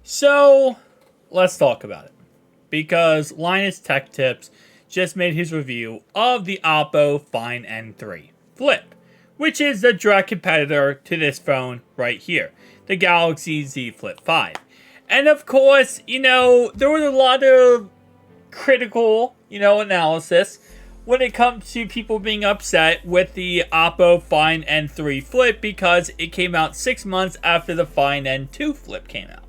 So, let's talk about it. Because Linus Tech Tips just made his review of the Oppo Find N3 Flip, which is the direct competitor to this phone right here, the Galaxy Z Flip 5. And of course, there was a lot of critical, analysis when it comes to people being upset with the Oppo Find N3 Flip because it came out 6 months after the Find N2 Flip came out.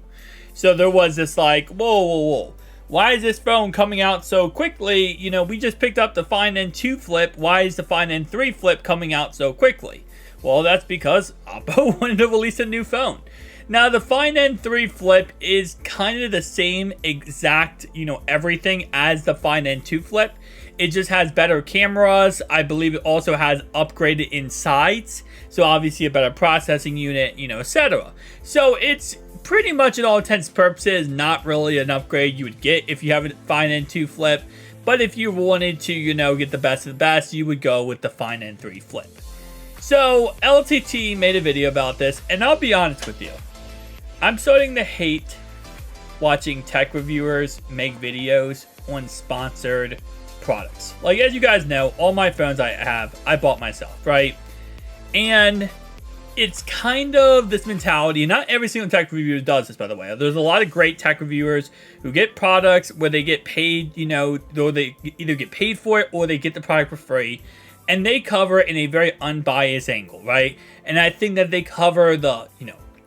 So there was this like, whoa. Why is this phone coming out so quickly? We just picked up the Find N2 Flip. Why is the Find N3 Flip coming out so quickly? Well, that's because Oppo wanted to release a new phone. Now, the Find N3 Flip is kind of the same exact, everything as the Find N2 Flip. It just has better cameras. I believe it also has upgraded insides. So obviously a better processing unit, etc. So it's pretty much in all intents and purposes not really an upgrade you would get if you have a Find N2 Flip. But if you wanted to, get the best of the best, you would go with the Find N3 Flip. So LTT made a video about this, and I'll be honest with you. I'm starting to hate watching tech reviewers make videos on sponsored products. Like, as you guys know, all my phones I bought myself, right? And it's kind of this mentality, and not every single tech reviewer does this, by the way. There's a lot of great tech reviewers who get products where they get paid, or they either get paid for it or they get the product for free. And they cover it in a very unbiased angle, right? And I think that they cover the,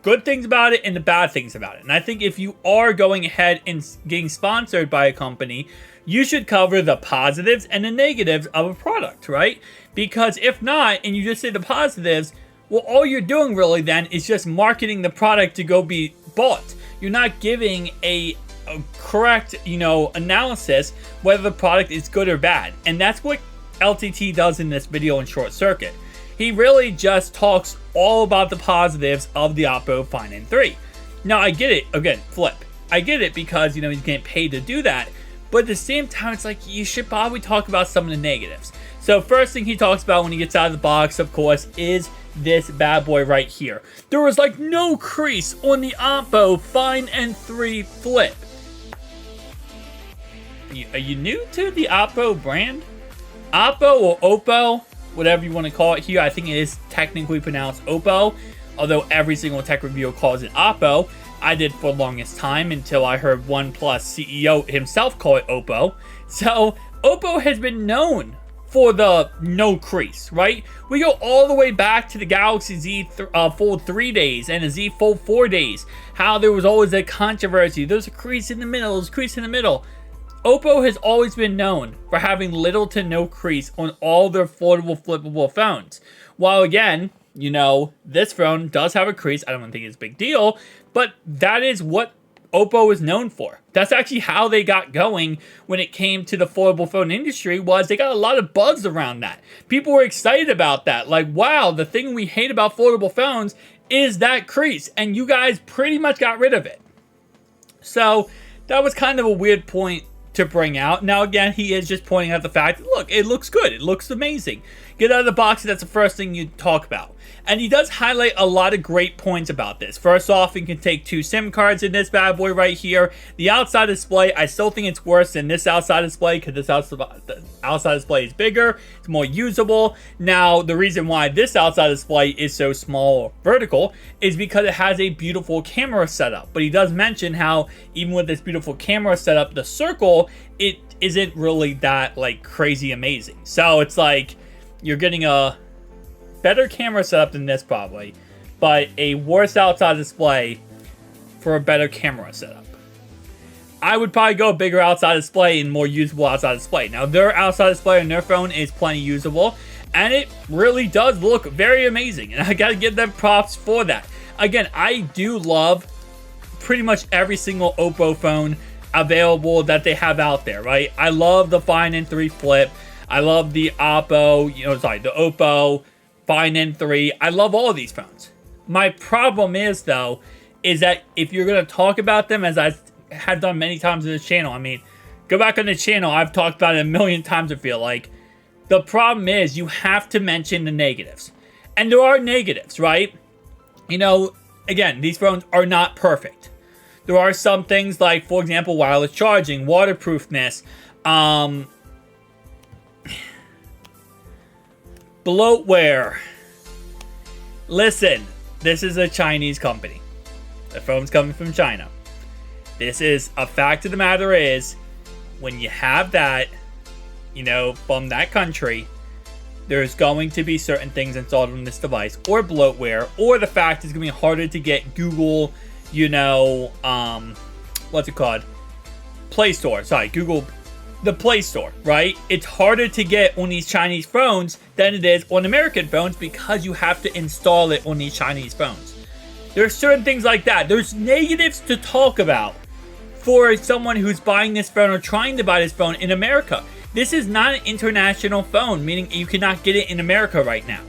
good things about it and the bad things about it. And I think if you are going ahead and getting sponsored by a company, you should cover the positives and the negatives of a product, right? Because if not, and you just say the positives, well, all you're doing really then is just marketing the product to go be bought. You're not giving a correct, analysis whether the product is good or bad. And that's what LTT does in this video in Short Circuit. He really just talks all about the positives of the Oppo Find N3. Now, I get it. Again, Flip. I get it because, he's getting paid to do that. But at the same time, it's like you should probably talk about some of the negatives. So first thing he talks about when he gets out of the box, of course, is this bad boy right here. There was like no crease on the Oppo Find N3 Flip. Are you new to the Oppo brand? Oppo or Oppo, whatever you want to call it here. I think it is technically pronounced Oppo, although every single tech reviewer calls it Oppo. I did for the longest time until I heard OnePlus CEO himself call it Oppo. So Oppo has been known for the no crease, right? We go all the way back to the Galaxy Z Fold 3 days and the Z Fold 4 days. How there was always a controversy. There's a crease in the middle, there's a crease in the middle. Oppo has always been known for having little to no crease on all their foldable, flippable phones. While again, this phone does have a crease. I don't think it's a big deal, but that is what Oppo is known for. That's actually how they got going when it came to the foldable phone industry. Was they got a lot of buzz around that. People were excited about that. Like, wow, the thing we hate about foldable phones is that crease, and you guys pretty much got rid of it. So that was kind of a weird point to bring out. Now again, he is just pointing out the fact, look, it looks good, it looks amazing. Get out of the box, that's the first thing you talk about. And he does highlight a lot of great points about this. First off, you can take 2 SIM cards in this bad boy right here. The outside display, I still think it's worse than this outside display because this outside display is bigger, it's more usable. Now, the reason why this outside display is so small or vertical is because it has a beautiful camera setup. But he does mention how even with this beautiful camera setup, the circle, it isn't really that like crazy amazing. So it's like you're getting a better camera setup than this probably, but a worse outside display for a better camera setup. I would probably go bigger outside display and more usable outside display. Now, their outside display on their phone is plenty usable, and it really does look very amazing, and I gotta give them props for that. Again, I do love pretty much every single Oppo phone available that they have out there, right? I love the Find N3 Flip. I love the Oppo, the Oppo Find N3. I love all of these phones. My problem is, though, is that if you're going to talk about them, as I have done many times on this channel, go back on the channel, I've talked about it a million times, I feel like. The problem is you have to mention the negatives. And there are negatives, right? Again, these phones are not perfect. There are some things like, for example, wireless charging, waterproofness, bloatware. Listen, this is a Chinese company. The phone's coming from China. This is a fact of the matter is, when you have that, you know, from that country, there's going to be certain things installed on this device, or bloatware, or the fact it's going to be harder to get Google, you know, what's it called? Play Store. Sorry, Google, the Play Store, right? It's harder to get on these Chinese phones than it is on American phones because you have to install it on these Chinese phones. There's certain things like that. There's negatives to talk about for someone who's buying this phone or trying to buy this phone in America. This is not an international phone, meaning you cannot get it in America right now.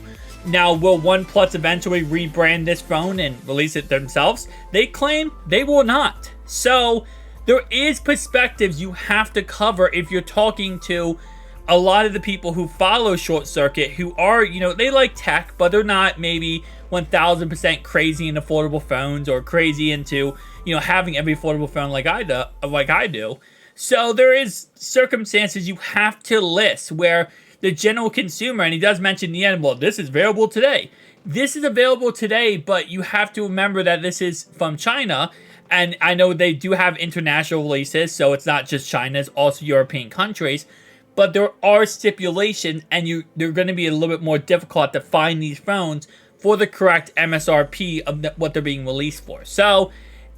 Now, will OnePlus eventually rebrand this phone and release it themselves? They claim they will not. So, there is perspectives you have to cover if you're talking to a lot of the people who follow Short Circuit, who are, you know, they like tech, but they're not maybe 1000% crazy in affordable phones or crazy into, you know, having every affordable phone like I do. So there is circumstances you have to list where the general consumer, and he does mention in the end, well, this is available today. This is available today, but you have to remember that this is from China, and I know they do have international releases, so it's not just China, it's also European countries, but there are stipulations, and they're going to be a little bit more difficult to find these phones for the correct MSRP of what they're being released for. So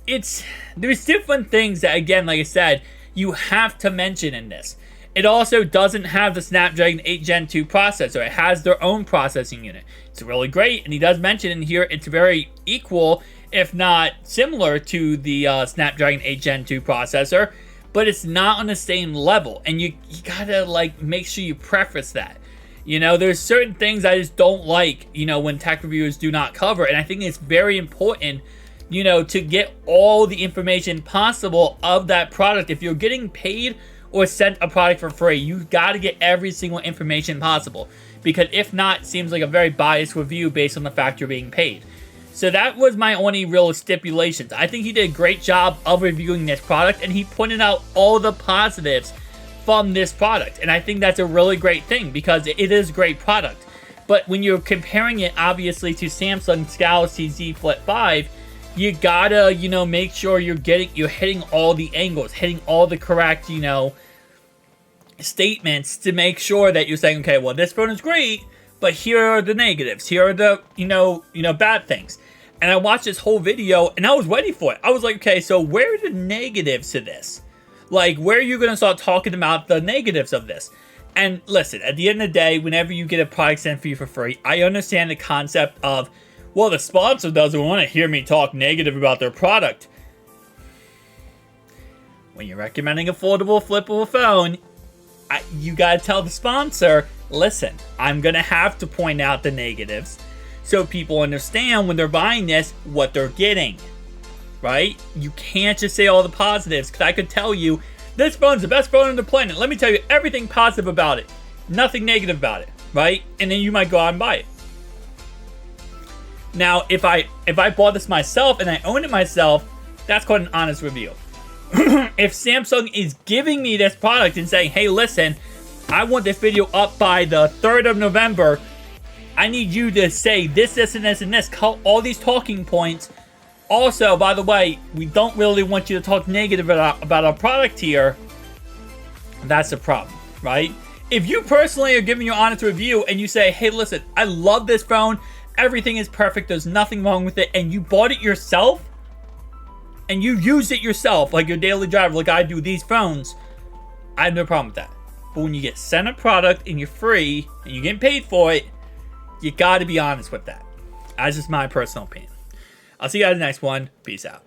there's different things that, again, like I said, you have to mention in this. It also doesn't have the Snapdragon 8 Gen 2 processor. It has their own processing unit. It's really great, and he does mention in here it's very equal, if not similar, to the Snapdragon 8 Gen 2 processor, but it's not on the same level, and you gotta, like, make sure you preface that. You know, there's certain things I just don't like, you know, when tech reviewers do not cover, and I think it's very important, you know, to get all the information possible of that product. If you're getting paid or sent a product for free, you got to get every single information possible, because if not, it seems like a very biased review based on the fact you're being paid. So that was my only real stipulations. I think he did a great job of reviewing this product, and he pointed out all the positives from this product, and I think that's a really great thing because it is a great product. But when you're comparing it obviously to Samsung's Galaxy Z Flip 5, you gotta, you know, make sure you're hitting all the angles, hitting all the correct, you know, statements to make sure that you're saying, okay, well, this phone is great, but here are the negatives, here are the, you know, bad things. And I watched this whole video and I was waiting for it. I was like, okay, so where are the negatives to this? Like, where are you gonna start talking about the negatives of this? And listen, at the end of the day, whenever you get a product sent for you for free, I understand the concept of, well, the sponsor doesn't want to hear me talk negative about their product. When you're recommending affordable, flippable phone, you gotta tell the sponsor, listen, I'm gonna have to point out the negatives so people understand when they're buying this, what they're getting, right? You can't just say all the positives, because I could tell you, this phone's the best phone on the planet. Let me tell you everything positive about it. Nothing negative about it, right? And then you might go out and buy it. Now, if I bought this myself and I own it myself, that's called an honest review. If Samsung is giving me this product and saying, hey, listen, I want this video up by the 3rd of November, I need you to say this, this, and this, and this, all these talking points. Also, by the way, we don't really want you to talk negative about our product here. That's a problem, right? If you personally are giving your honest review and you say, hey, listen, I love this phone, everything is perfect, there's nothing wrong with it, and you bought it yourself, and you use it yourself, like your daily driver, like I do these phones, I have no problem with that. But when you get sent a product and you're free, and you're getting paid for it, you gotta be honest with that. That's just my personal opinion. I'll see you guys in the next one. Peace out.